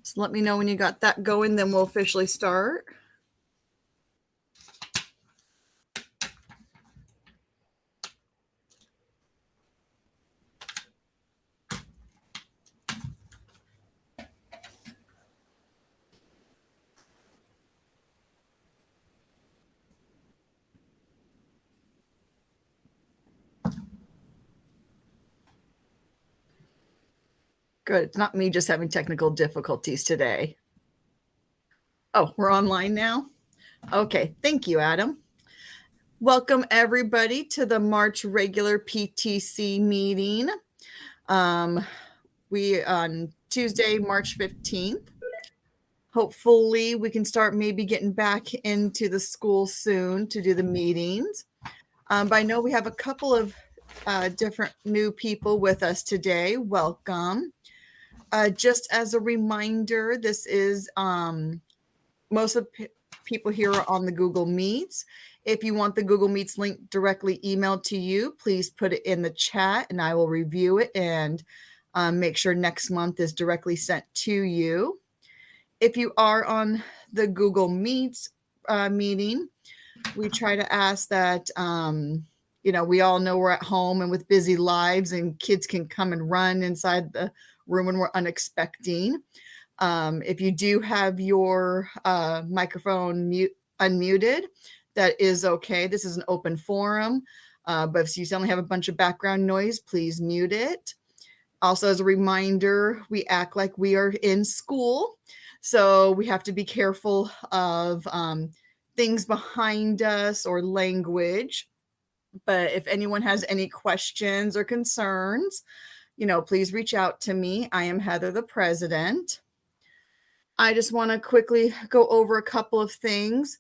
So let me know when you got that going, then we'll officially start. Good. It's not me just having technical difficulties today. Oh, we're online now? Okay. Thank you, Adam. Welcome, everybody, to the March regular PTC meeting. We on Tuesday, March 15th. Hopefully, we can start maybe getting back into the school soon to do the meetings. But I know we have a couple of different new people with us today. Welcome. Just as a reminder, this is most of the people here are on the Google Meets. If you want the Google Meets link directly emailed to you, please put it in the chat and I will review it and make sure next month is directly sent to you. If you are on the Google Meets meeting, we try to ask that, we all know we're at home and with busy lives and kids can come and run inside the room when we're unexpecting. If you do have your microphone unmuted, that is okay. This is an open forum, but if you suddenly have a bunch of background noise, please mute it. Also, as a reminder, we act like we are in school, so we have to be careful of things behind us or language. But if anyone has any questions or concerns, please reach out to me. I am Heather, the president. I just want to quickly go over a couple of things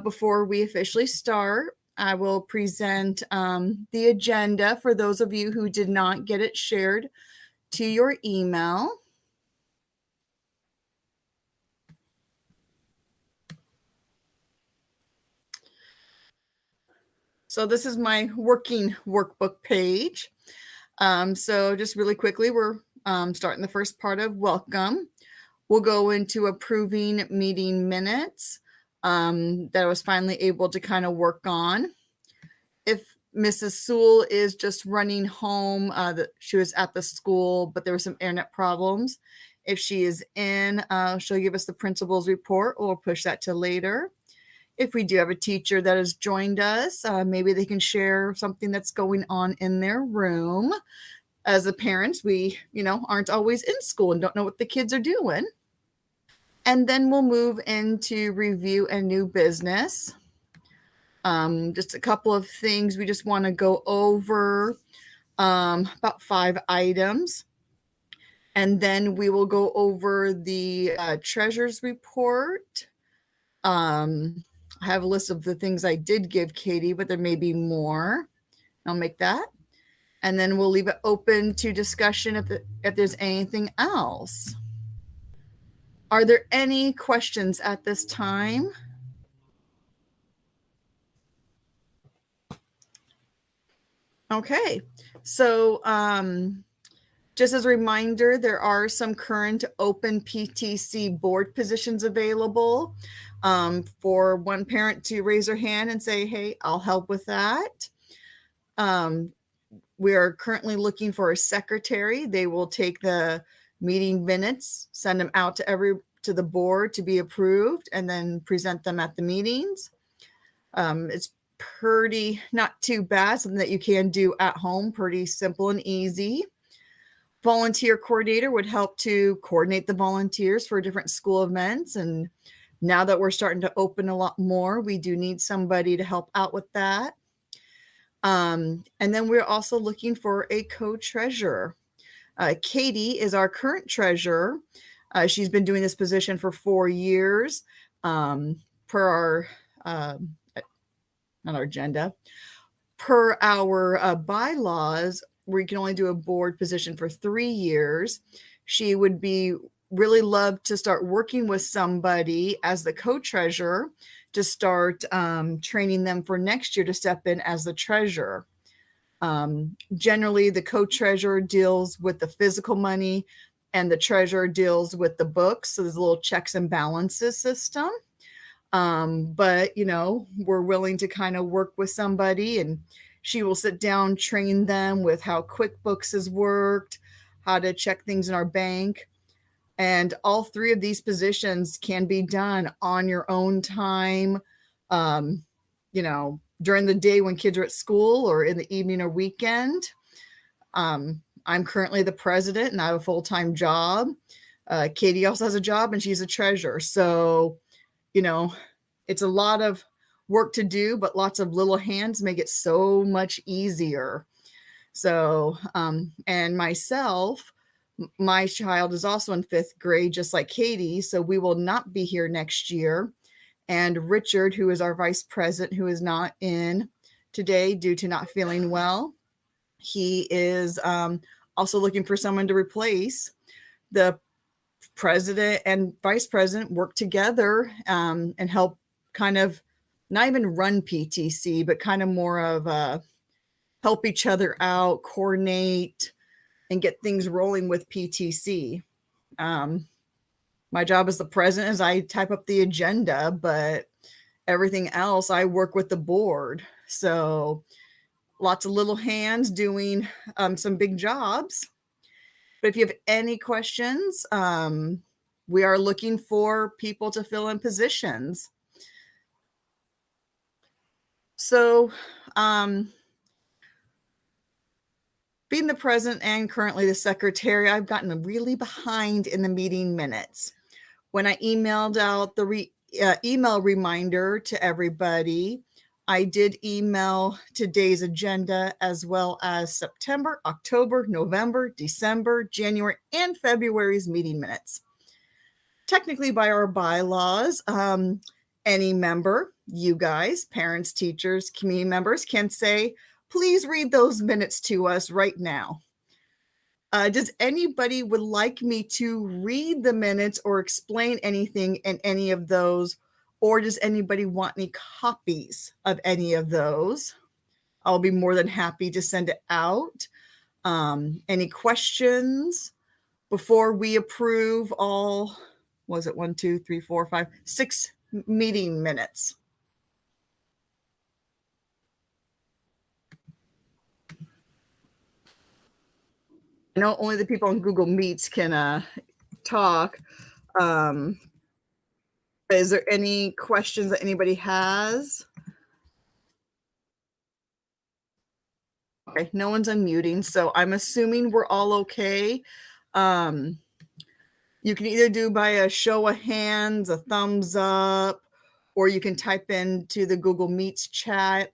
before we officially start. I will present the agenda for those of you who did not get it shared to your email. So this is my working workbook page. So just really quickly, we're starting the first part of welcome. We'll go into approving meeting minutes that I was finally able to kind of work on. If Mrs. Sewell is just running home, she was at the school, but there were some internet problems. If she is in, she'll give us the principal's report. We'll push that to later. If we do have a teacher that has joined us, maybe they can share something that's going on in their room. As the parents, we, aren't always in school and don't know what the kids are doing. And then we'll move into review and new business. Just a couple of things we just want to go over, about 5 items. And then we will go over the treasurer's report. I have a list of the things I did give Katie, but there may be more. I'll make that. And then we'll leave it open to discussion if there's anything else. Are there any questions at this time? Okay, so just as a reminder, there are some current open PTC board positions available for one parent to raise their hand and say, hey, I'll help with that. We are currently looking for a secretary. They will take the meeting minutes, send them out to the board to be approved, and then present them at the meetings. It's pretty not too bad, something that you can do at home, pretty simple and easy. Volunteer coordinator would help to coordinate the volunteers for different school events. And now that we're starting to open a lot more, we do need somebody to help out with that. And then we're also looking for a co-treasurer. Katie is our current treasurer. She's been doing this position for 4 years. Per our, not our agenda, per our bylaws, we can only do a board position for 3 years. She would be really love to start working with somebody as the co-treasurer to start training them for next year to step in as the treasurer. Generally, the co-treasurer deals with the physical money. and the treasurer deals with the books. So there's a little checks and balances system. But we're willing to kind of work with somebody, and she will sit down, train them with how QuickBooks has worked, how to check things in our bank. And all three of these positions can be done on your own time, during the day when kids are at school or in the evening or weekend. I'm currently the president and I have a full-time job. Katie also has a job and she's a treasurer. So, it's a lot of work to do, but lots of little hands make it so much easier. So, and myself, my child is also in 5th grade, just like Katie. So we will not be here next year. And Richard, who is our vice president, who is not in today due to not feeling well, he is also looking for someone to replace. The president and vice president work together and help kind of not even run PTC, but kind of more of help each other out, coordinate, and get things rolling with PTC. My job as the president is I type up the agenda, but everything else I work with the board. So lots of little hands doing some big jobs. But if you have any questions, we are looking for people to fill in positions. So being the president and currently the secretary, I've gotten really behind in the meeting minutes. When I emailed out the email reminder to everybody, I did email today's agenda as well as September, October, November, December, January, and February's meeting minutes. Technically, by our bylaws, any member, you guys, parents, teachers, community members, can say, please read those minutes to us right now. Does anybody would like me to read the minutes or explain anything in any of those? Or does anybody want any copies of any of those? I'll be more than happy to send it out. Any questions before we approve all, was it 1, 2, 3, 4, 5, 6 meeting minutes? I know only the people on Google Meets can talk. Is there any questions that anybody has? Okay, no one's unmuting, so I'm assuming we're all okay. You can either do by a show of hands, a thumbs up, or you can type into the Google Meets chat.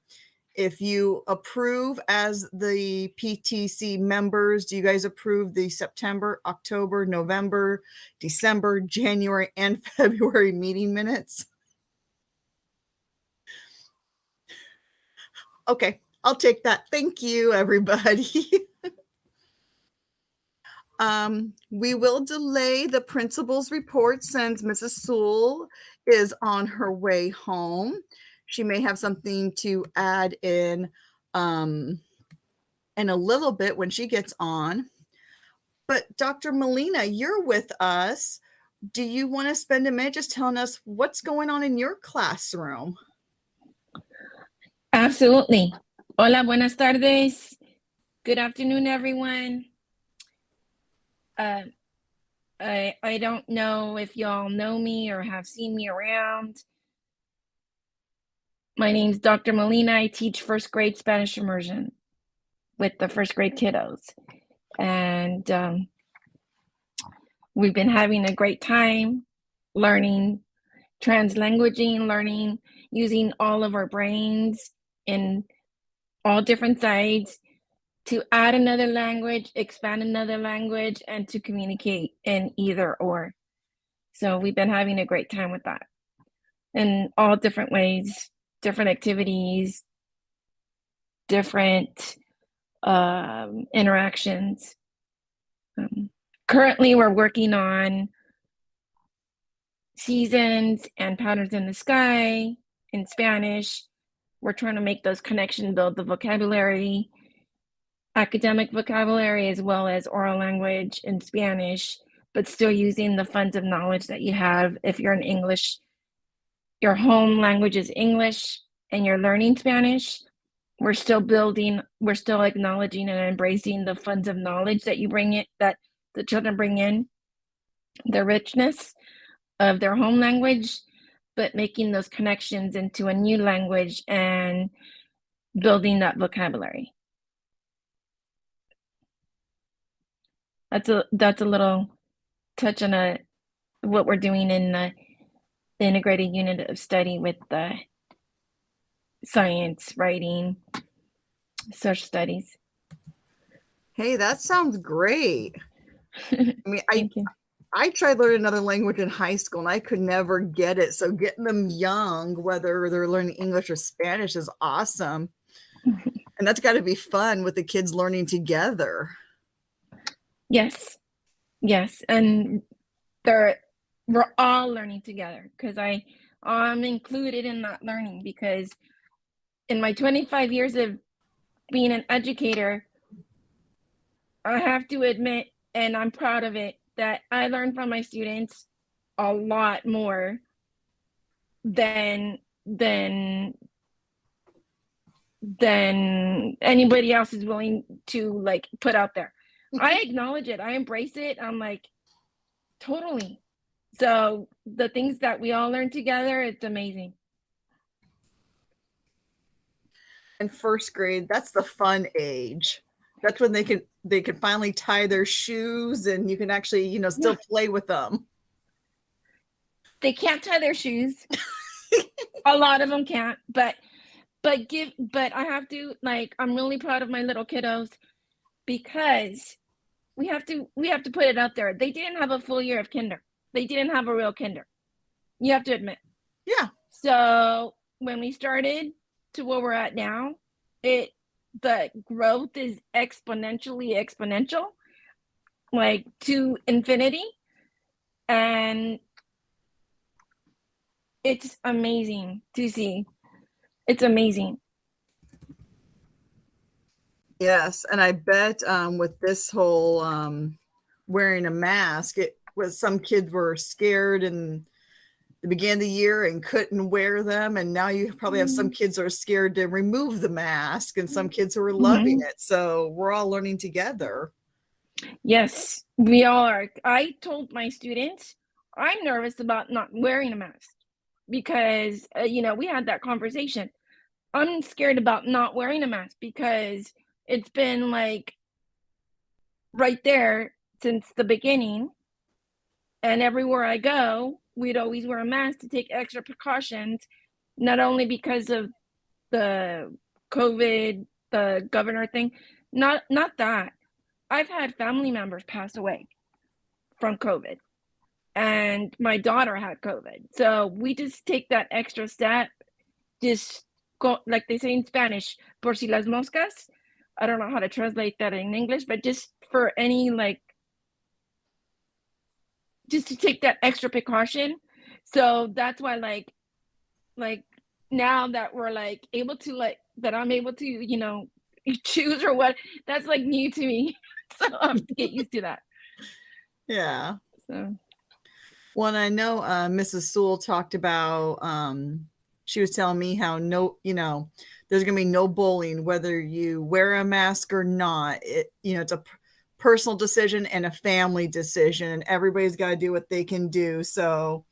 If you approve as the PTC members, do you guys approve the September, October, November, December, January, and February meeting minutes? Okay, I'll take that. Thank you, everybody. We will delay the principal's report since Mrs. Sewell is on her way home. She may have something to add in a little bit when she gets on. But Dr. Molina, you're with us. Do you want to spend a minute just telling us what's going on in your classroom? Absolutely. Hola, buenas tardes. Good afternoon, everyone. I don't know if y'all know me or have seen me around. My name's Dr. Molina. I teach 1st grade Spanish immersion with the 1st grade kiddos. And we've been having a great time learning translanguaging, learning, using all of our brains in all different sides to add another language, expand another language, and to communicate in either or. So we've been having a great time with that in all different ways, different activities, different interactions. Currently, we're working on seasons and patterns in the sky in Spanish. We're trying to make those connections, build the vocabulary, academic vocabulary, as well as oral language in Spanish but still using the funds of knowledge that you have. If you're in English, your home language is English and you're learning Spanish, we're still acknowledging and embracing the funds of knowledge that that the children bring in, the richness of their home language, but making those connections into a new language and building that vocabulary. That's a little touch on what we're doing in the integrated unit of study with the science, writing, social studies. Hey, that sounds great. I mean, Thank you. I tried learning another language in high school and I could never get it. So getting them young, whether they're learning English or Spanish, is awesome. And that's got to be fun with the kids learning together. Yes. And we're all learning together, because I'm included in that learning, because in my 25 years of being an educator, I have to admit, and I'm proud of it, that I learn from my students a lot more than anybody else is willing to like put out there. I acknowledge it. I embrace it. I'm like, totally. So the things that we all learn together, it's amazing. In first grade, that's the fun age. That's when they can finally tie their shoes and you can actually, still play with them. They can't tie their shoes. A lot of them can't, but I have to, like, I'm really proud of my little kiddos, because we have to put it out there. They didn't have a full year of kinder. They didn't have a real kinder. You have to admit. Yeah. So when we started to where we're at now, the growth is exponential, like to infinity. And it's amazing to see. It's amazing. Yes, and I bet with this whole wearing a mask, it was some kids were scared in the beginning of the year and couldn't wear them, and now you probably have some kids who are scared to remove the mask, and some kids who are loving it. So we're all learning together. Yes, we all are. I told my students I'm nervous about not wearing a mask, because we had that conversation. I'm scared about not wearing a mask because it's been like right there since the beginning, and everywhere I go, we'd always wear a mask to take extra precautions, not only because of the COVID, the governor thing, not that. I've had family members pass away from COVID, and my daughter had COVID. So we just take that extra step, just go, like they say in Spanish, por si las moscas. I don't know how to translate that in English, but just for any, like, just to take that extra precaution. So that's why, like now that we're like able to, like, that I'm able to, choose or what, that's like new to me. So I have to get used to that. Yeah. So. Well, I know Mrs. Sewell talked about, she was telling me how there's going to be no bullying, whether you wear a mask or not. It's a personal decision and a family decision, and everybody's got to do what they can do. So,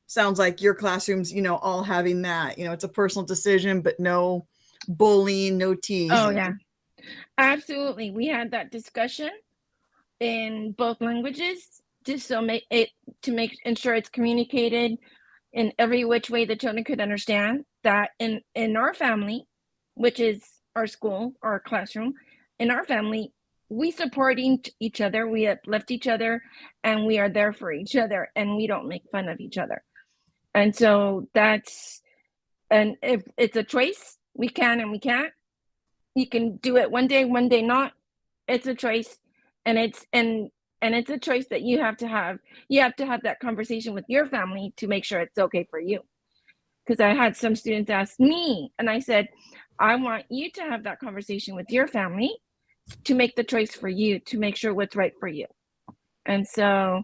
sounds like your classrooms, all having that, it's a personal decision, but no bullying, no teasing. Oh yeah, absolutely. We had that discussion in both languages, just to make ensure it's communicated in every which way the children could understand that in our family, which is our school, our classroom, in our family, we support each other, we uplift each other, and we are there for each other, and we don't make fun of each other. And so and if it's a choice, we can and we can't. You can do it one day not. It's a choice, and it's a choice that you have to have. You have to have that conversation with your family to make sure it's okay for you. Because I had some students ask me, and I said, I want you to have that conversation with your family to make the choice for you, to make sure what's right for you. And so,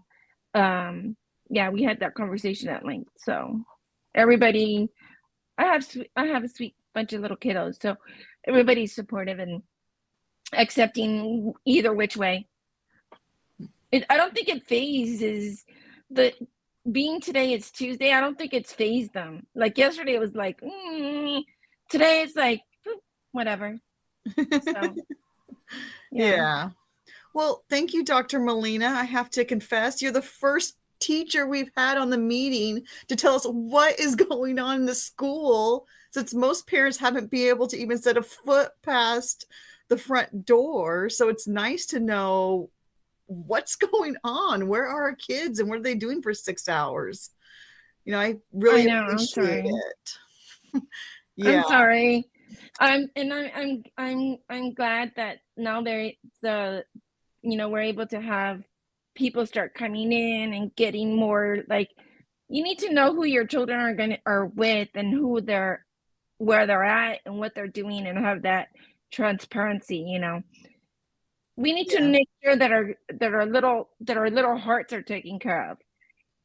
yeah, we had that conversation at length. So everybody, I have a sweet bunch of little kiddos, so everybody's supportive and accepting either which way. I don't think it phases the being today it's Tuesday. I don't think it's phased them. Like yesterday, it was like, today it's like, whatever. So, Yeah. Well, thank you, Dr. Molina. I have to confess, you're the first teacher we've had on the meeting to tell us what is going on in the school, since most parents haven't been able to even set a foot past the front door. So it's nice to know what's going on. Where are our kids and what are they doing for 6 hours? I really appreciate it. Yeah. I'm sorry. I'm glad that now we're able to have people start coming in and getting more, like, you need to know who your children are with and where they're at and what they're doing, and have that transparency. We need to make sure that our little hearts are taken care of.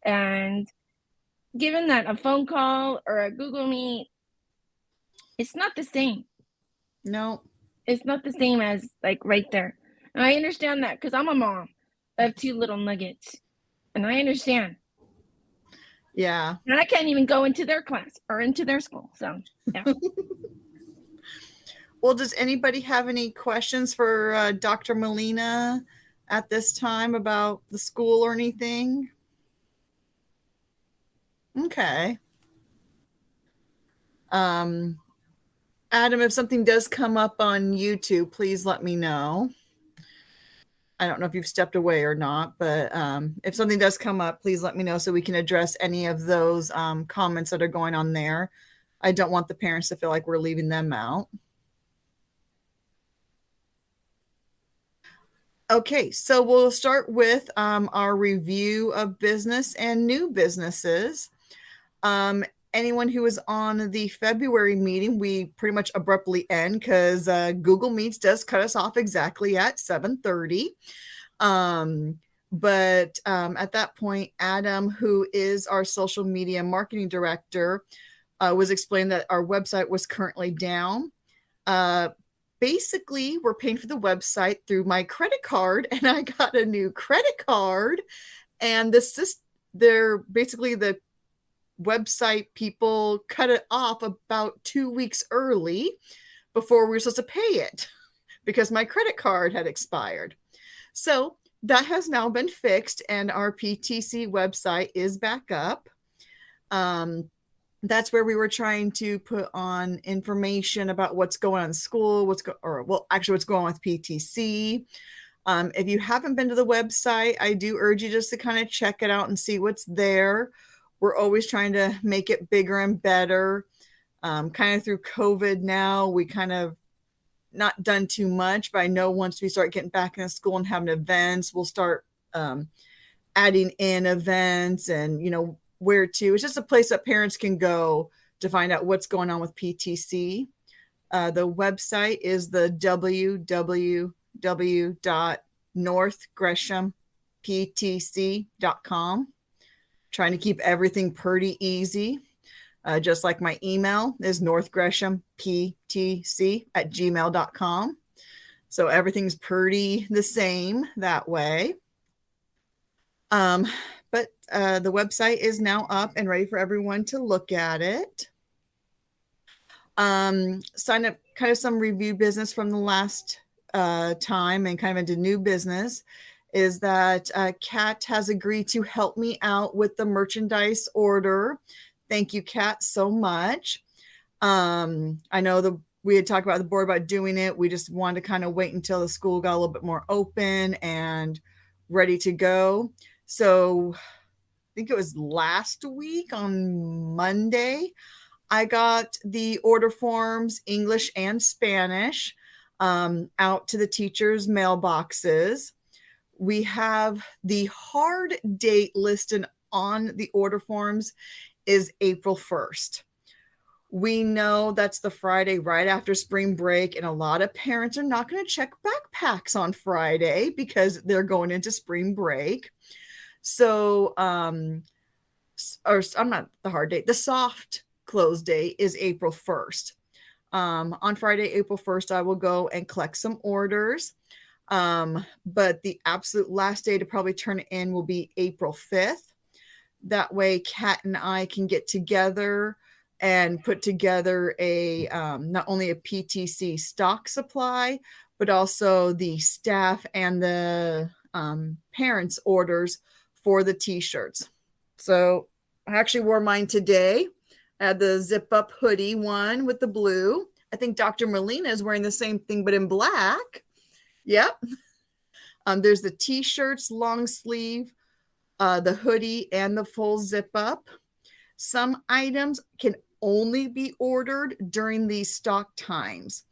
And given that a phone call or a Google Meet, it's not the same. No, it's not the same as like right there. And I understand that because I'm a mom of 2 little nuggets, and I understand. Yeah. And I can't even go into their class or into their school. So, yeah. Well, does anybody have any questions for Dr. Molina at this time about the school or anything? Okay. Adam, if something does come up on YouTube, please let me know. I don't know if you've stepped away or not, but if something does come up, please let me know so we can address any of those comments that are going on there. I don't want the parents to feel like we're leaving them out. Okay, so we'll start with our review of business and new businesses. Anyone who was on the February meeting, we pretty much abruptly end because Google Meets does cut us off exactly at 7:30. But at that point, Adam, who is our social media marketing director, was explaining that our website was currently down. Basically, we're paying for the website through my credit card, and I got a new credit card. And they're basically the website people cut it off about 2 weeks early before we were supposed to pay it because my credit card had expired. So that has now been fixed, and our PTC website is back up. That's where we were trying to put on information about what's going on in school, what's going on with PTC. If you haven't been to the website, I do urge you just to kind of check it out and see what's there. We're always trying to make it bigger and better. Kind of through COVID now, we kind of not done too much, but I know once we start getting back in school and having events, we'll start adding in events and, where to. It's just a place that parents can go to find out what's going on with PTC. The website is the www.northgreshamptc.com. Trying to keep everything pretty easy. Just like my email is northgreshamptc@gmail.com. So everything's pretty the same that way. But the website is now up and ready for everyone to look at it. Sign up kind of some review business from the last time and kind of into new business is that Kat has agreed to help me out with the merchandise order. Thank you, Kat, so much. I know we had talked about the board about doing it. We just wanted to kind of wait until the school got a little bit more open and ready to go. So I think it was last week on Monday, I got the order forms, English and Spanish, out to the teachers' mailboxes. We have the hard date listed on the order forms is April 1st. We know that's the Friday right after spring break, and a lot of parents are not going to check backpacks on Friday because they're going into spring break. So, or I'm not the hard date, the soft close date is April 1st. On Friday, April 1st, I will go and collect some orders. But the absolute last day to probably turn it in will be April 5th. That way, Kat and I can get together and put together a not only a PTC stock supply, but also the staff and the parents' orders for the t-shirts. So I actually wore mine today. I had the zip up hoodie one with the blue. I think Dr. Molina is wearing the same thing, but in black. Yep. There's the t-shirts, long sleeve, the hoodie, and the full zip up. Some items can only be ordered during these stock times.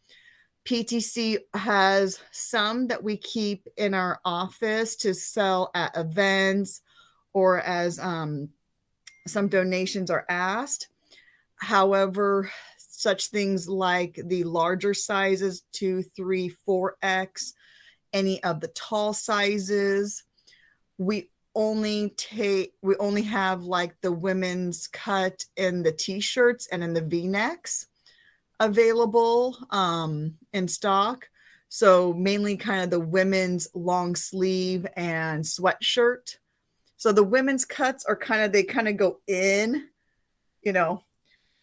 PTC has some that we keep in our office to sell at events or as some donations are asked. However, such things like the larger sizes, 2, 3, 4X, any of the tall sizes, we only have like the women's cut in the t-shirts and in the v-necks available in stock. So mainly kind of the women's long sleeve and sweatshirt. So the women's cuts are they kind of go in,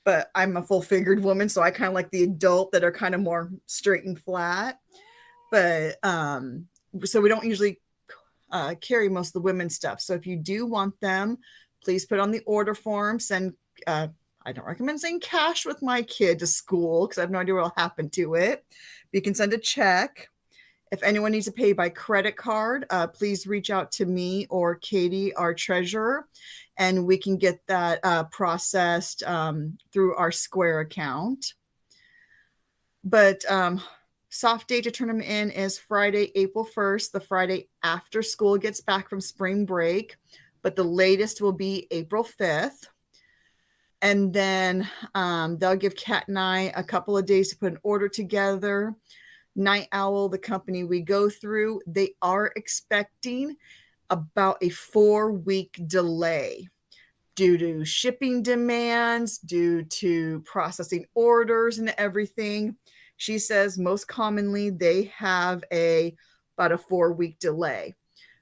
but I'm a full figured woman, so I kind of like the adult that are kind of more straight and flat. But so we don't usually carry most of the women's stuff. So if you do want them, please put on the order form. Send, I don't recommend saying cash with my kid to school because I have no idea what will happen to it. But you can send a check. If anyone needs to pay by credit card, please reach out to me or Katie, our treasurer, and we can get that processed through our Square account. But soft date to turn them in is Friday, April 1st, the Friday after school gets back from spring break, but the latest will be April 5th. And then they'll give Kat and I a couple of days to put an order together. Night Owl, the company we go through, they are expecting about a 4-week delay due to shipping demands, due to processing orders and everything. She says most commonly they have about a 4-week delay.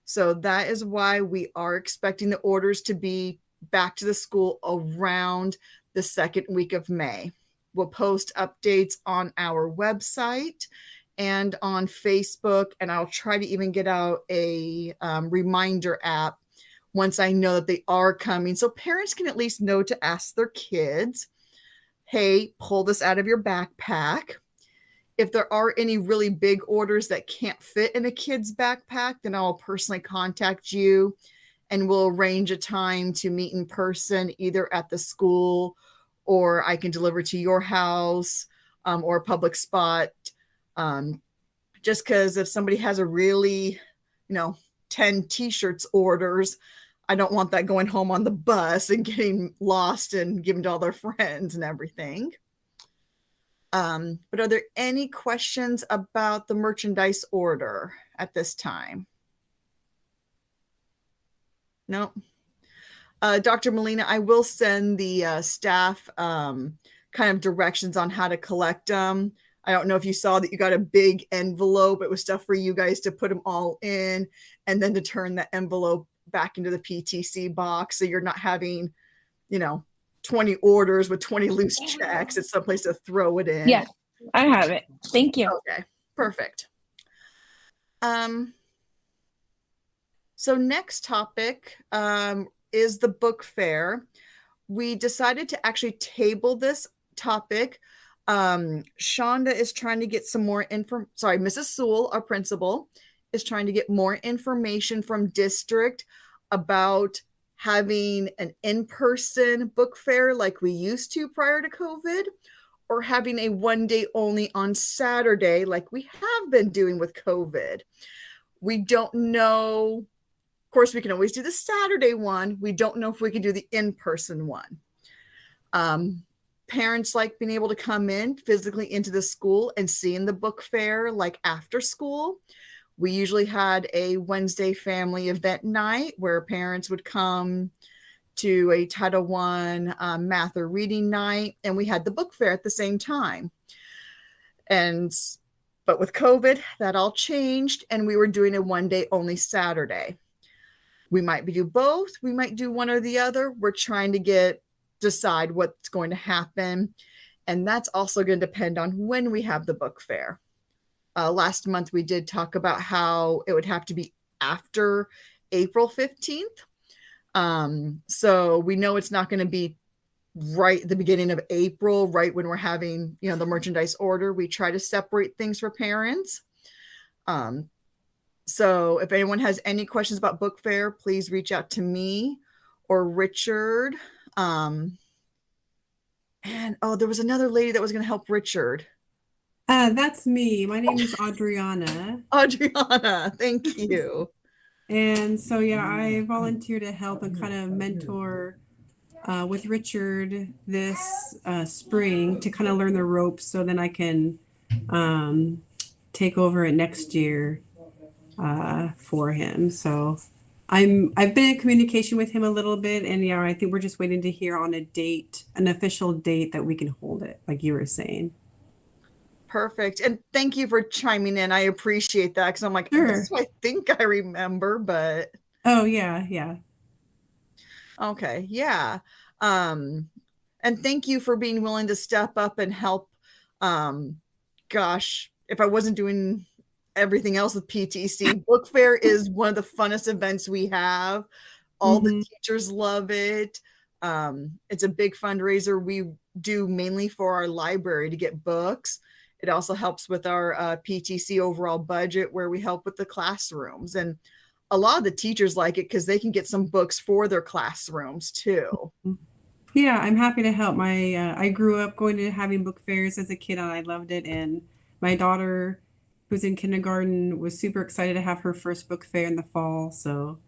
So that is why we are expecting the orders to be back to the school around the second week of May. We'll post updates on our website and on Facebook, and I'll try to even get out a reminder app once I know that they are coming, so parents can at least know to ask their kids, hey, pull this out of your backpack. If there are any really big orders that can't fit in a kid's backpack, then I'll personally contact you and we'll arrange a time to meet in person, either at the school or I can deliver to your house or a public spot. Just because if somebody has a really, 10 t-shirts orders, I don't want that going home on the bus and getting lost and given to all their friends and everything. But are there any questions about the merchandise order at this time? No. Dr. Molina, I will send the staff kind of directions on how to collect them. I don't know if you saw that you got a big envelope. It was stuff for you guys to put them all in and then to turn the envelope back into the PTC box. So you're not having, 20 orders with 20 loose checks. It's someplace to throw it in. Yes, I have it. Thank you. Okay, perfect. So next topic is the book fair. We decided to actually table this topic. Shonda is trying to get some more Mrs. Sewell, our principal, is trying to get more information from district about having an in-person book fair like we used to prior to COVID, or having a one-day only on Saturday like we have been doing with COVID. We don't know. Of course, we can always do the Saturday one. We don't know if we can do the in-person one. parents like being able to come in physically into the school and seeing the book fair like after school. We usually had a Wednesday family event night where parents would come to a Title I math or reading night, and we had the book fair at the same time. But with COVID, that all changed, and we were doing a one day only Saturday. We might do both. We might do one or the other. We're trying to decide what's going to happen. And that's also going to depend on when we have the book fair. Last month, we did talk about how it would have to be after April 15th. So we know it's not going to be right at the beginning of April, right when we're having, the merchandise order. We try to separate things for parents. So if anyone has any questions about book fair, please reach out to me or Richard. And there was another lady that was going to help Richard. That's me. My name is Adriana. Adriana, thank you. And so, yeah, I volunteer to help and kind of mentor with Richard this spring to kind of learn the ropes so then I can take over it next year for him. So I've been in communication with him a little bit, and yeah, I think we're just waiting to hear on an official date that we can hold it, like you were saying. Perfect. And thank you for chiming in. I appreciate that, because I'm like, Sure. this is what I think I remember, but Oh yeah. okay, yeah. And thank you for being willing to step up and help. Gosh, if I wasn't doing everything else with PTC, book fair is one of the funnest events we have. All the teachers love it. It's a big fundraiser we do mainly for our library to get books. It also helps with our PTC overall budget, where we help with the classrooms. And a lot of the teachers like it because they can get some books for their classrooms too. Yeah, I'm happy to help. I grew up going to having book fairs as a kid, and I loved it. And my daughter, who's in kindergarten, was super excited to have her first book fair in the fall. So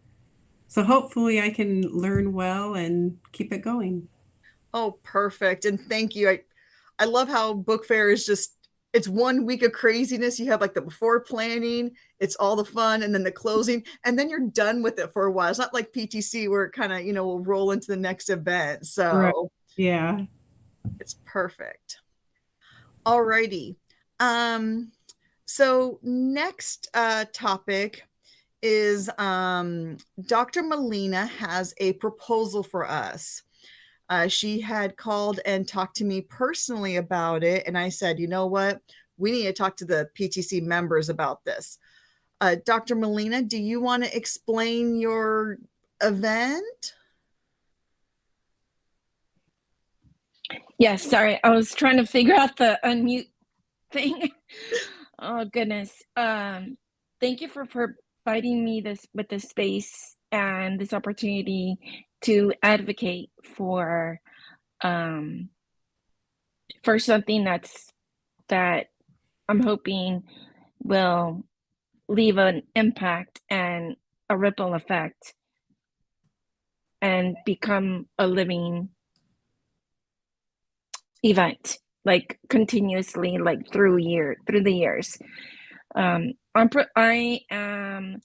hopefully I can learn well and keep it going. Oh, perfect. And thank you. I love how book fair is it's 1 week of craziness. You have like the before planning, it's all the fun, and then the closing, and then you're done with it for a while. It's not like PTC where it kind of, will roll into the next event. So Right. Yeah. It's perfect. Alrighty. So next topic is Dr. Molina has a proposal for us. She had called and talked to me personally about it. And I said, you know what? We need to talk to the PTC members about this. Dr. Molina, do you want to explain your event? Yes, sorry. I was trying to figure out the unmute thing. Oh, goodness. Thank you for providing me with this space and this opportunity to advocate for something that I'm hoping will leave an impact and a ripple effect and become a living event, like continuously, like through the years. I am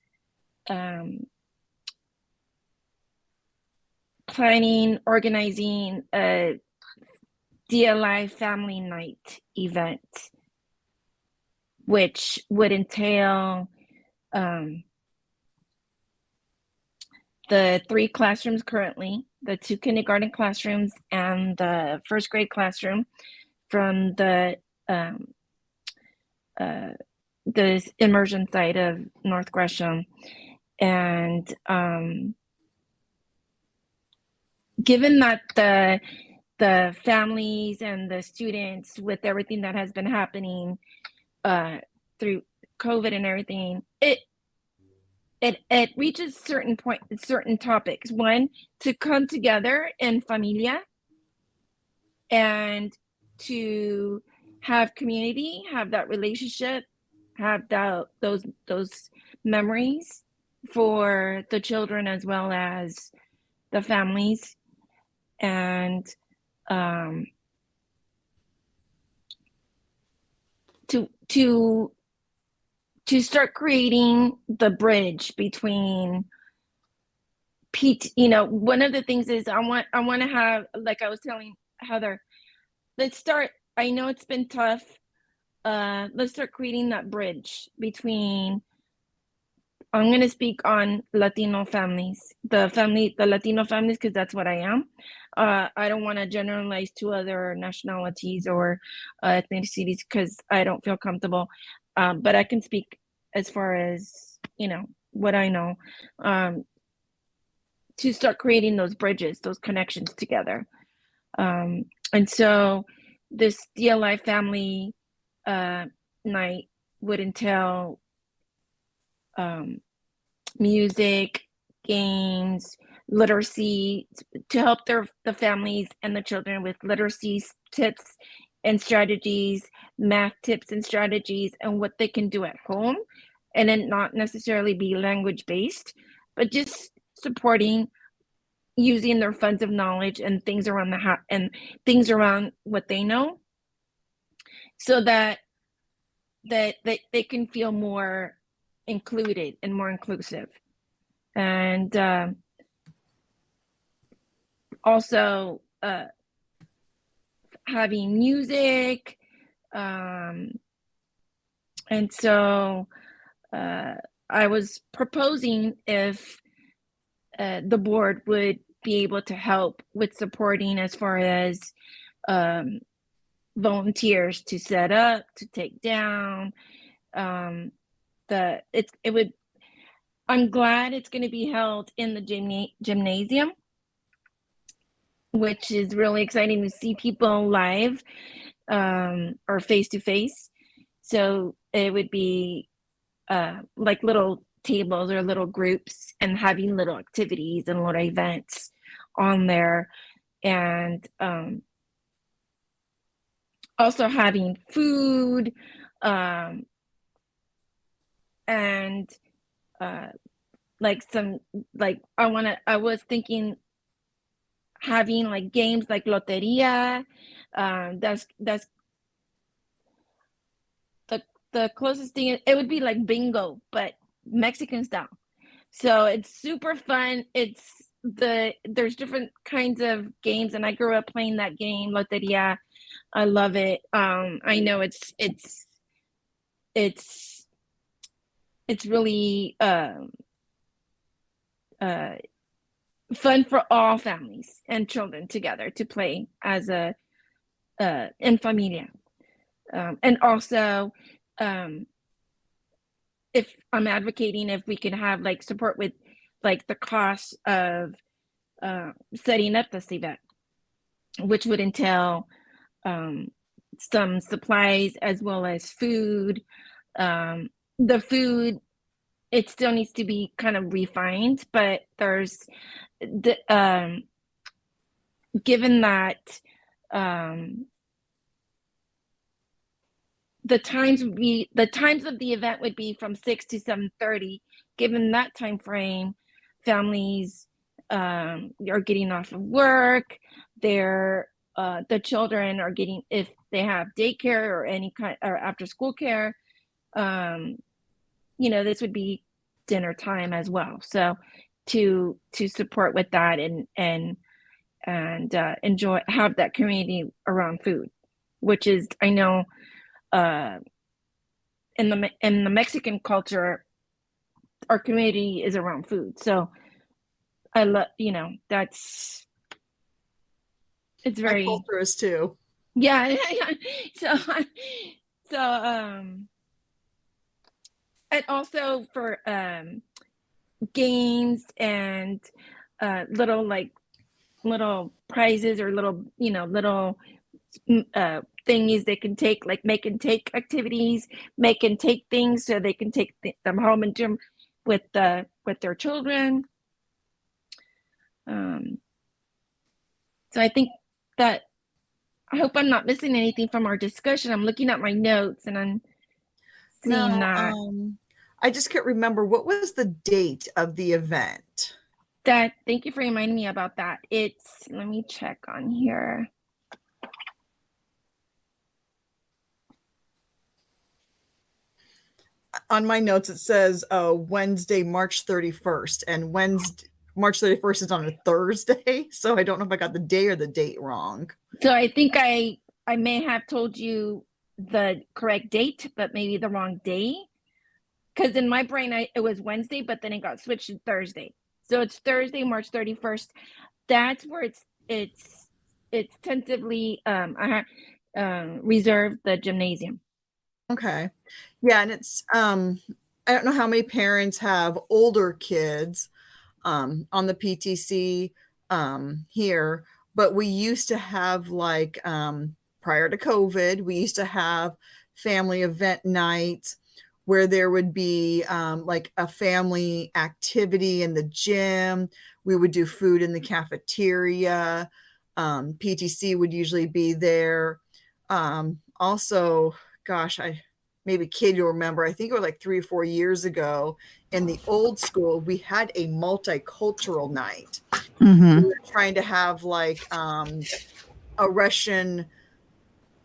organizing a DLI family night event, which would entail the 3 classrooms currently, the 2 kindergarten classrooms and the first grade classroom from the immersion side of North Gresham. And given that the families and the students, with everything that has been happening through COVID and everything, it reaches certain topics. One, to come together in familia and to have community, have that relationship, have those memories for the children as well as the families. And to start creating the bridge between one of the things is I want to have, like I was telling Heather, let's start. I know it's been tough. Let's start creating that bridge between. I'm going to speak on Latino families, the Latino families, because that's what I am. I don't want to generalize to other nationalities or ethnicities because I don't feel comfortable. But I can speak as far as, what I know, to start creating those bridges, those connections together. And so this DLI family night would entail music, games, literacy, to help the families and the children with literacy tips and strategies, math tips and strategies, and what they can do at home, and then not necessarily be language based, but just supporting using their funds of knowledge and things around and things around what they know, so that they can feel more included and more inclusive. And also having music. And so I was proposing if the board would be able to help with supporting as far as volunteers to set up, to take down. I'm glad it's going to be held in the gymnasium, which is really exciting to see people live or face to face. So it would be like little tables or little groups, and having little activities and little events on there, and also having food, and I was thinking having like games like loteria. That's the closest thing. It would be like bingo, but Mexican style. So it's super fun. There's different kinds of games, and I grew up playing that game, loteria. I love it. I know it's really fun for all families and children together to play as a in familia. And also, if I'm advocating, if we could have like support with like the cost of setting up this event, which would entail some supplies as well as food. The food, it still needs to be kind of refined, but there's given that the times of the event would be from 6 to 7:30. Given that time frame, families are getting off of work. The children are getting, if they have daycare or any kind or after school care, this would be dinner time as well. So to support with that and enjoy, have that community around food, which is, I know, in the Mexican culture, our community is around food. So I love, it's very, my culture is too. Yeah. So and also for games and little prizes or little thingies they can take, like make and take activities, make and take things so they can take them home and do them with their children. So I think that, I hope I'm not missing anything from our discussion. I'm looking at my notes and I'm seeing that. I just can't remember, what was the date of the event? Thank you for reminding me about that. Let me check on here. on my notes it says Wednesday, March 31st, and Wednesday, March 31st is on a Thursday, so I don't know if I got the day or the date wrong. So I think I may have told you the correct date, but maybe the wrong day. Because in my brain, it was Wednesday, but then it got switched to Thursday. So it's Thursday, March 31st. That's where it's tentatively reserved the gymnasium. Okay. Yeah, and it's I don't know how many parents have older kids on the PTC here, but we used to have like prior to COVID, we used to have family event nights where there would be like a family activity in the gym. We would do food in the cafeteria. PTC would usually be there. Also, gosh, maybe Katie will remember, I think it was like 3 or 4 years ago in the old school, we had a multicultural night. Mm-hmm. We were trying to have like a Russian,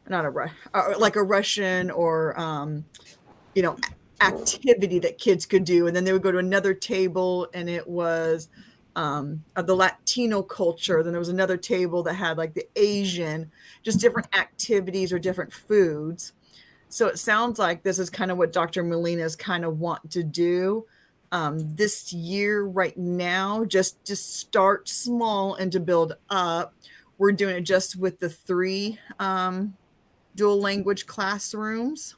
not a like a Russian or you know, activity that kids could do. And then they would go to another table and it was of the Latino culture. Then there was another table that had like the Asian, just different activities or different foods. So it sounds like this is kind of what Dr. Molina is kind of want to do this year right now, just to start small and to build up. We're doing it just with the 3 dual language classrooms.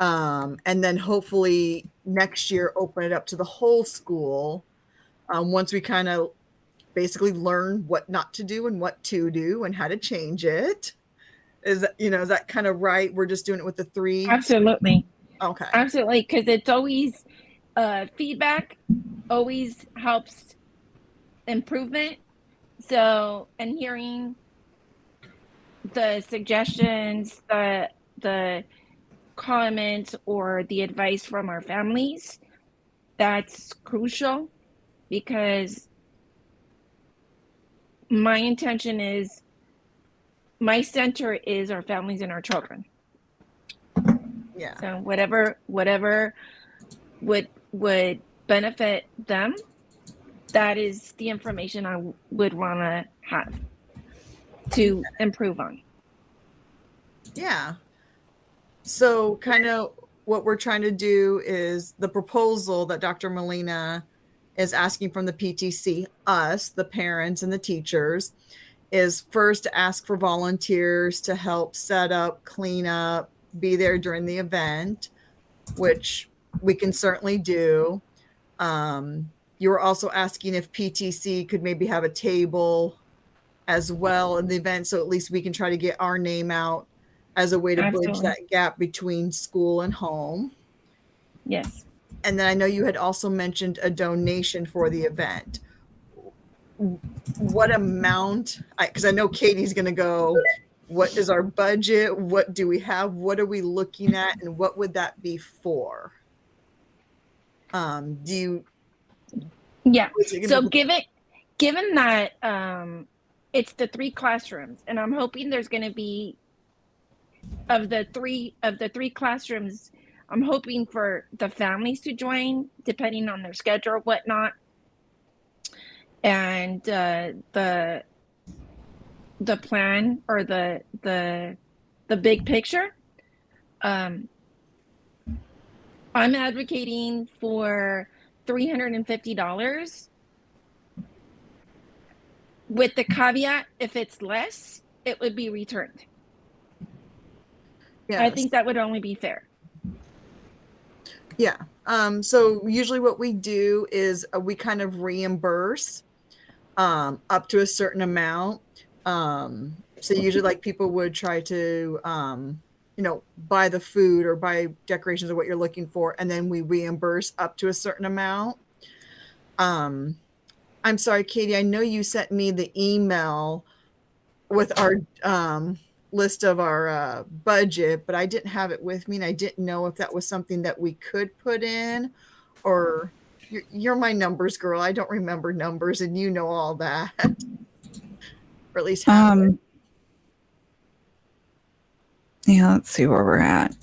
And then hopefully next year open it up to the whole school once we kind of basically learn what not to do and what to do and how to change it. Is that kind of right? We're just doing it with the 3? Absolutely. Okay. Absolutely, because it's always feedback always helps improvement. So, and hearing the suggestions, the comments or the advice from our families, that's crucial, because my intention is, my center is our families and our children. Yeah. So whatever would benefit them, that is the information I would want to have to improve on. Yeah. So kind of what we're trying to do is the proposal that Dr. Molina is asking from the PTC, us, the parents and the teachers, is first to ask for volunteers to help set up, clean up, be there during the event, which we can certainly do. You were also asking if PTC could maybe have a table as well in the event, so at least we can try to get our name out as a way to bridge Absolutely. that gap between school and home. Yes. And then I know you had also mentioned a donation for the event. What amount? Because I know Katie's going to go, what is our budget? What do we have? What are we looking at? And what would that be for? Do you? Yeah. So given that it's the 3 classrooms, and I'm hoping there's going to be, of the three classrooms, I'm hoping for the families to join, depending on their schedule or whatnot. And the plan, or the big picture, I'm advocating for $350, with the caveat, if it's less, it would be returned. Yes. I think that would only be fair. Yeah. So usually what we do is we kind of reimburse up to a certain amount. So usually like people would try to, buy the food or buy decorations or what you're looking for, and then we reimburse up to a certain amount. I'm sorry, Katie, I know you sent me the email with our list of our budget, but I didn't have it with me, and I didn't know if that was something that we could put in, or you're my numbers girl. I don't remember numbers, and you know all that, or at least have it. Yeah, let's see where we're at.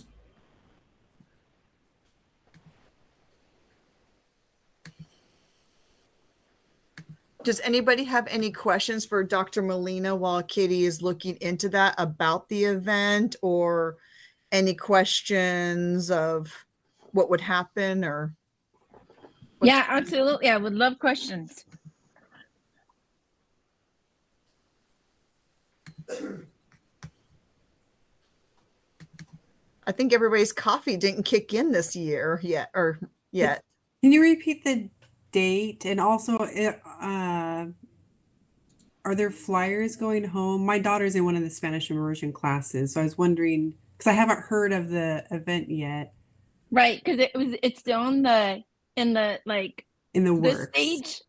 Does anybody have any questions for Dr. Molina while Katie is looking into that about the event, or any questions of what would happen or? Yeah, absolutely. I would love questions. I think everybody's coffee didn't kick in this year yet. Can you repeat the date? And also, are there flyers going home? My daughter's in one of the Spanish immersion classes, so I was wondering because I haven't heard of the event yet. Right, because it's still in the like In the this works. stage.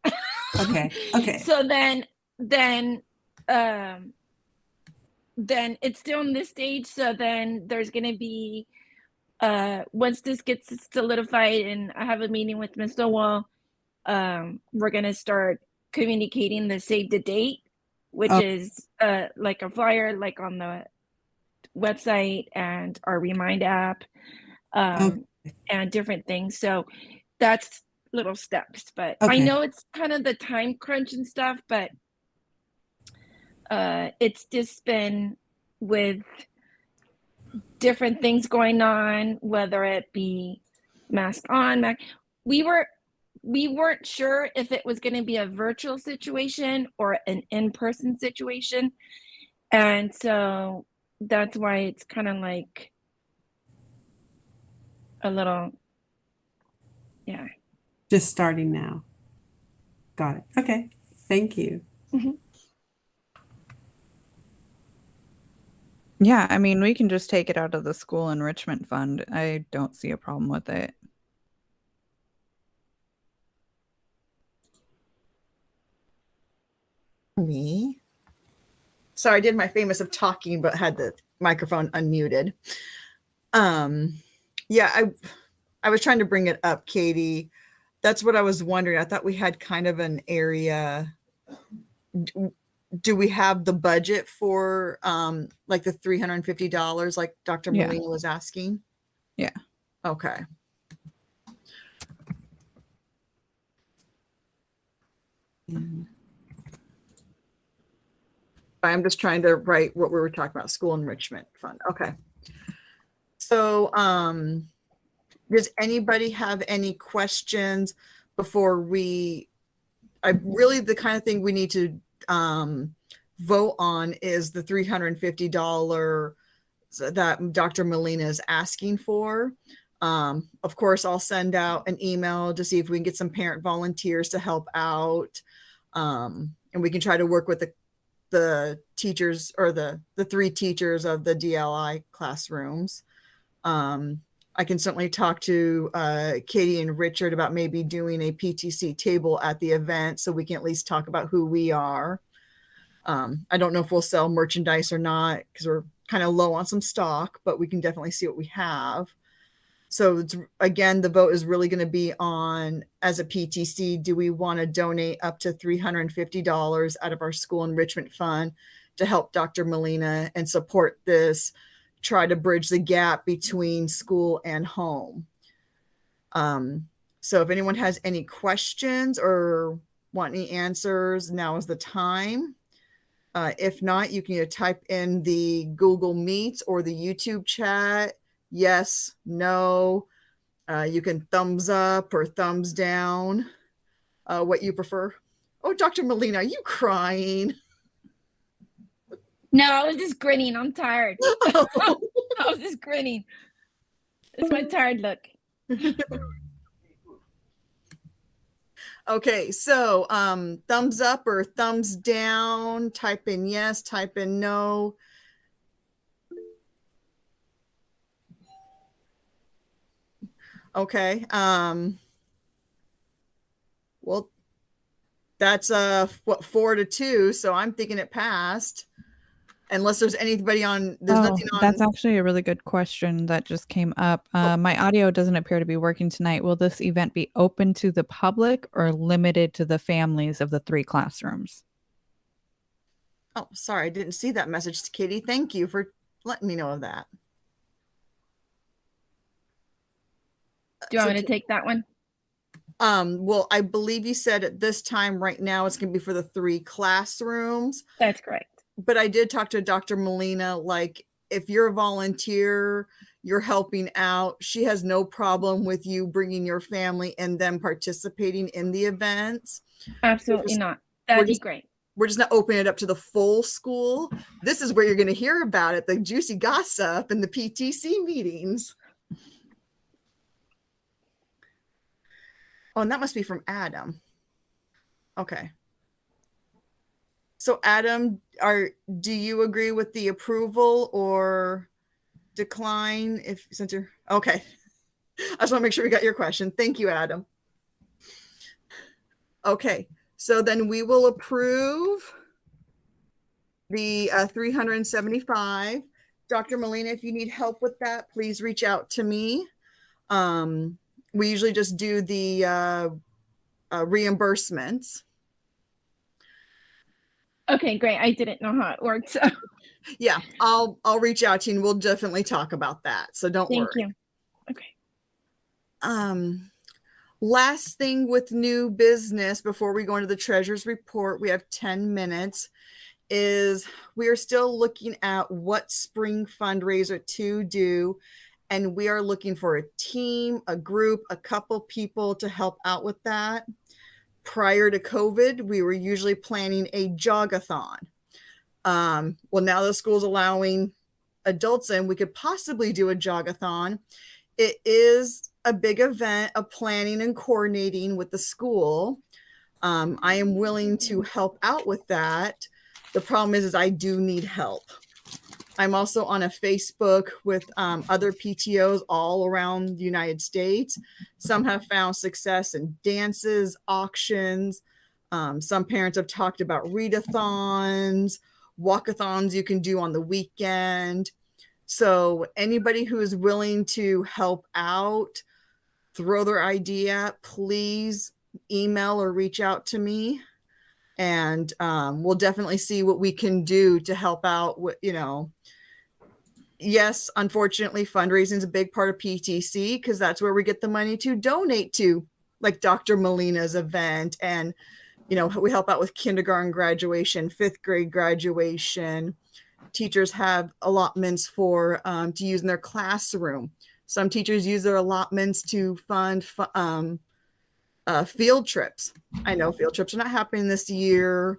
Okay. Okay. So then it's still in this stage. So then there's gonna be once this gets solidified and I have a meeting with Mr. Wall, we're gonna start communicating the save the date, which is like a flyer like on the website and our Remind app, and different things. So that's little steps, but I know it's kind of the time crunch and stuff, but it's just been with different things going on, whether it be mask on, we weren't sure if it was going to be a virtual situation or an in-person situation, and so that's why it's kind of like a little, yeah. Just starting now. Got it. Okay. Thank you. Mm-hmm. Yeah, I mean, we can just take it out of the school enrichment fund. I don't see a problem with it. Me? Sorry, I did my famous of talking, but had the microphone unmuted. Yeah, I was trying to bring it up, Katie. That's what I was wondering. I thought we had kind of an area. Do we have the budget for like the $350 like Dr. Molina was asking? Yeah. Okay. I'm just trying to write what we were talking about, school enrichment fund. Okay. So does anybody have any questions before the kind of thing we need to vote on is the $350 that Dr. Molina is asking for. Of course, I'll send out an email to see if we can get some parent volunteers to help out. And we can try to work with the teachers or the three teachers of the DLI classrooms. I can certainly talk to Katie and Richard about maybe doing a PTC table at the event so we can at least talk about who we are. I don't know if we'll sell merchandise or not because we're kind of low on some stock, but we can definitely see what we have. So again, the vote is really going to be on, as a PTC, do we want to donate up to $350 out of our school enrichment fund to help Dr. Molina and support this, try to bridge the gap between school and home. So if anyone has any questions or want any answers, now is the time. If not, you can either type in the Google Meets or the YouTube chat. Yes, no. You can thumbs up or thumbs down, what you prefer. Oh, Dr. Molina, are you crying? No, I was just grinning. I'm tired. I was just grinning. It's my tired look. Okay, so thumbs up or thumbs down, type in yes, type in no. Okay. Well, that's 4-2, so I'm thinking it passed. Unless there's anybody on, there's nothing on. That's actually a really good question that just came up. My audio doesn't appear to be working tonight. Will this event be open to the public or limited to the families of the 3 classrooms? Oh, sorry, I didn't see that message, Katie. Thank you for letting me know of that. Do you want me to take that one? Well, I believe you said at this time right now it's going to be for the 3 classrooms, That's correct. but I did talk to Dr. Molina, like if you're a volunteer, you're helping out, she has no problem with you bringing your family and them participating in the events. Absolutely not. we're That'd be just- great. We're just not opening it up to the full school. This is where you're going to hear about it, the juicy gossip and the PTC meetings. Oh, and that must be from Adam. Okay. So Adam, do you agree with the approval or decline since you're okay? I just want to make sure we got your question. Thank you, Adam. Okay, so then we will approve the 375. Dr. Molina, if you need help with that, please reach out to me. We usually just do the reimbursements. Okay, great. I didn't know how it worked. So Yeah, I'll reach out to you and we'll definitely talk about that. So don't worry. thank you. Okay. Last thing with new business before we go into the treasurer's report, we have 10 minutes, is we are still looking at what spring fundraiser to do. And we are looking for a team, a group, a couple people to help out with that. Prior to COVID, we were usually planning a jogathon. Well, now the school's allowing adults in, we could possibly do a jogathon. It is a big event of planning and coordinating with the school. I am willing to help out with that. The problem is I do need help. I'm also on a Facebook with other PTOs all around the United States. Some have found success in dances, auctions. Some parents have talked about readathons, walkathons you can do on the weekend. So anybody who is willing to help out, throw their idea, please email or reach out to me. And we'll definitely see what we can do to help out with, yes, unfortunately, fundraising is a big part of PTC because that's where we get the money to donate to, like Dr. Molina's event. And, we help out with kindergarten graduation, 5th grade graduation. Teachers have allotments for to use in their classroom. Some teachers use their allotments to fund field trips. I know field trips are not happening this year.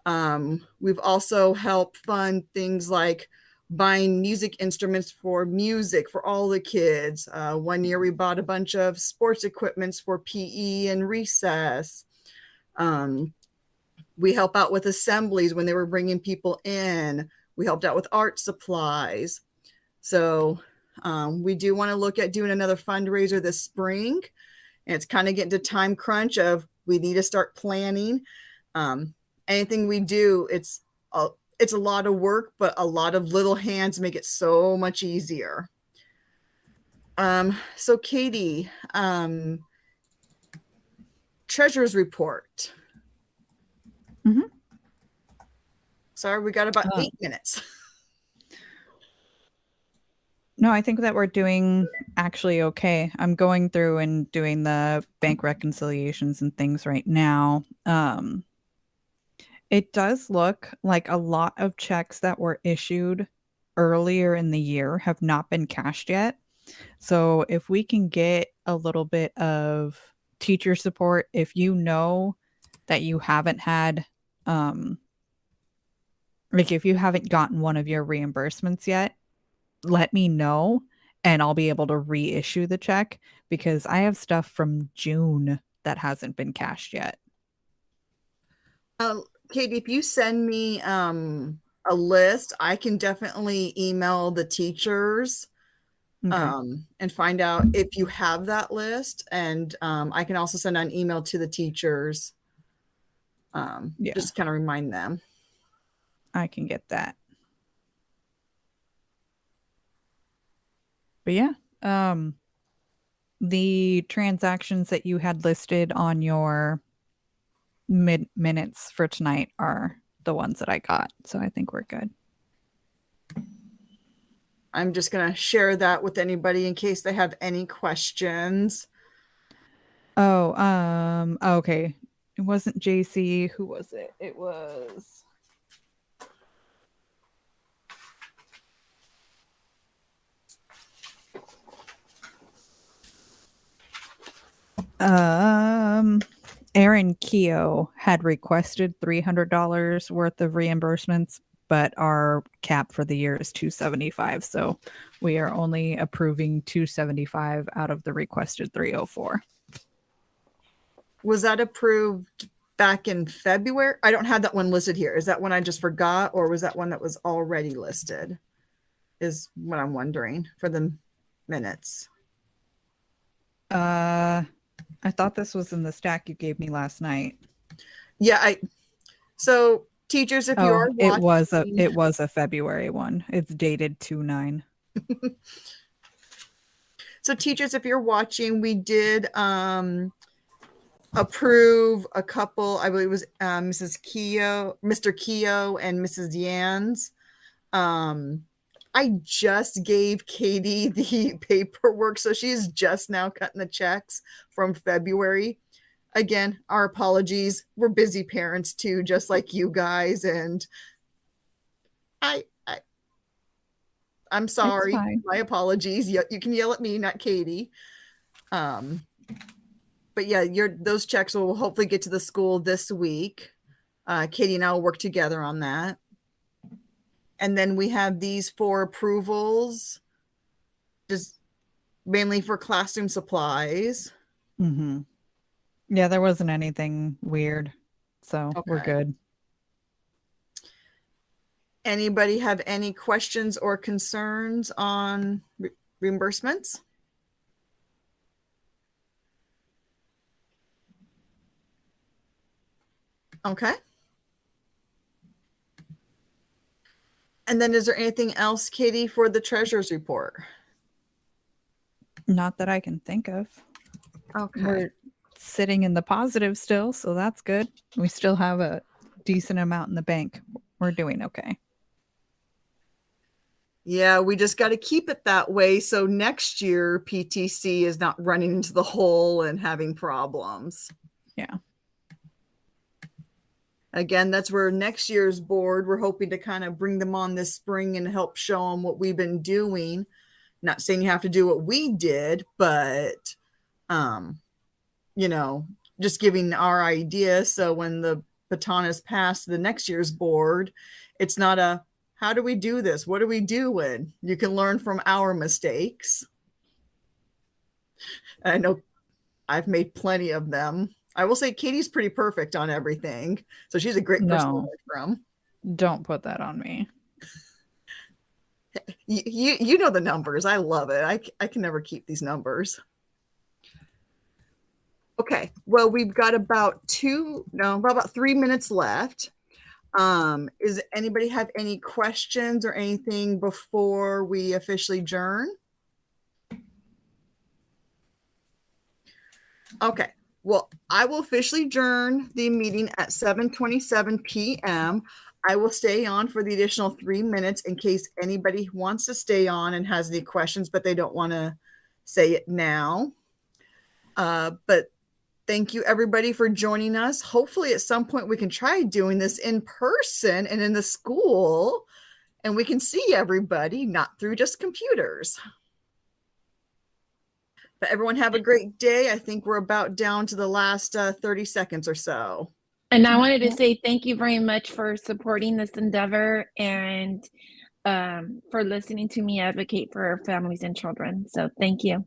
We've also helped fund things like buying music instruments for music for all the kids. One year we bought a bunch of sports equipments for PE and recess. We help out with assemblies when they were bringing people in. We helped out with art supplies. So we do want to look at doing another fundraiser this spring. And it's kind of getting to time crunch of we need to start planning. Anything we do, it's a lot of work, but a lot of little hands make it so much easier. So Katie, treasurer's report. Mm-hmm. Sorry, we got about 8 minutes. No, I think that we're doing actually okay. I'm going through and doing the bank reconciliations and things right now. It does look like a lot of checks that were issued earlier in the year have not been cashed yet. So if we can get a little bit of teacher support, if you know that you haven't had, like if you haven't gotten one of your reimbursements yet, let me know and I'll be able to reissue the check because I have stuff from June that hasn't been cashed yet. Katie, if you send me a list, I can definitely email the teachers and find out if you have that list. And I can also send an email to the teachers. Just kind of remind them. I can get that. But yeah, the transactions that you had listed on your minutes for tonight are the ones that I got. So I think we're good. I'm just going to share that with anybody in case they have any questions. Oh, okay. It wasn't JC. Who was it? It was Aaron Keogh had requested $300 worth of reimbursements, but our cap for the year is 275. So we are only approving 275 out of the requested 304. Was that approved back in February? I don't have that one listed here. Is that one I just forgot, or was that one that was already listed? Is what I'm wondering for the minutes. I thought this was in the stack you gave me last night. Yeah, so teachers, if you are watching, it was a February one. It's dated 2/9. So teachers, if you're watching, we did approve a couple. I believe it was Mr. Keogh and Mrs. Yans. I just gave Katie the paperwork, so she's just now cutting the checks from February. Again, our apologies. We're busy parents too, just like you guys, and I'm sorry. My apologies. You can yell at me, not Katie. But yeah, those checks will hopefully get to the school this week. Katie and I will work together on that. And then we have these 4 approvals, just mainly for classroom supplies. Mm-hmm. Yeah, there wasn't anything weird, so we're good. Anybody have any questions or concerns on reimbursements? Okay. And then is there anything else, Katie, for the treasurer's report? Not that I can think of. Okay. We're sitting in the positive still, so that's good. We still have a decent amount in the bank. We're doing okay. Yeah, we just got to keep it that way so next year PTC is not running into the hole and having problems. Yeah. Again, that's where next year's board, we're hoping to kind of bring them on this spring and help show them what we've been doing. Not saying you have to do what we did, but, just giving our idea. So when the baton is passed to the next year's board, it's not a, how do we do this? What are we doing? You can learn from our mistakes. I know I've made plenty of them. I will say Katie's pretty perfect on everything. So she's a great person to learn from. Don't put that on me. You know the numbers. I love it. I can never keep these numbers. Okay. Well, we've got about 3 minutes left. Is anybody have any questions or anything before we officially adjourn? Okay. Well, I will officially adjourn the meeting at 7:27 p.m. I will stay on for the additional 3 minutes in case anybody wants to stay on and has any questions, but they don't want to say it now. But thank you, everybody, for joining us. Hopefully, at some point, we can try doing this in person and in the school, and we can see everybody, not through just computers. But everyone have a great day. I think we're about down to the last 30 seconds or so. And I wanted to say thank you very much for supporting this endeavor and for listening to me advocate for our families and children. So thank you.